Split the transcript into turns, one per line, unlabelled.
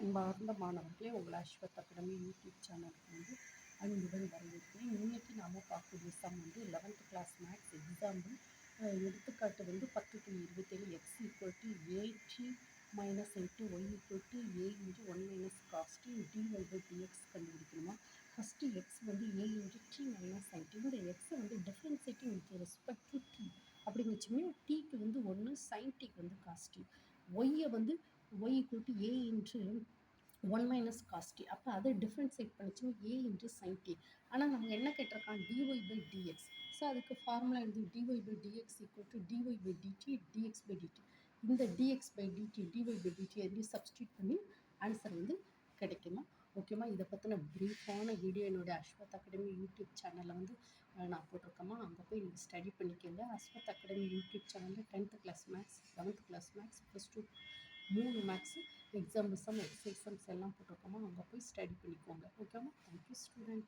அன்பார்ந்த மாணவர்களே, உங்கள் அஸ்வத் அகாடமி யூடியூப் சேனலுக்கு அன்புடன் வரவேற்கிறேன். இன்றைக்கி நாம் பார்க்கக்கூடிய some 11th class maths example. எடுத்துக்காட்டு 10.27 x = at - y = a × 1 - cos t dy / dx கண்டுபிடிக்கணுமா? First x a × t - sin t. இந்த எக்ஸை differentiating with respect to t அப்படிங்கச்சுமே டீக்கு 1, சைன் டீக்கு காஸ் டி. ஒய்யை y = a × 1 - cos t. அப்போ அதை டிஃப்ரென்ஷியேட் பண்ணிச்சுன்னா a × sin t. ஆனால் நம்ம என்ன கேட்டிருக்கான், dy / dx. ஸோ அதுக்கு ஃபார்முலா எழுதி dy / dx = dy / dt dx / dt. இந்த dx / dt dy / dt எப்படி சப்ஸ்டியூட் பண்ணி ஆன்சர் கிடைக்குமா? ஓகேம்மா, இதை பற்றின ப்ரீஃபான வீடியோ என்னோடய அஸ்வத் அகாடமி யூடியூப் சேனலில் நான் போட்டிருக்கேம்மா. அங்கே போய் நீங்கள் ஸ்டடி பண்ணிக்கோங்க. அஸ்வத் அகாடமி யூடியூப் சேனலில் 10th class maths, 11th class maths, +2 3 maths example sums, exercise sums எல்லாம் போட்டிருக்கோமா. அங்கே போய் ஸ்டடி பண்ணிக்கோங்க. ஓகேம்மா, தேங்க்யூ ஸ்டூடெண்ட்.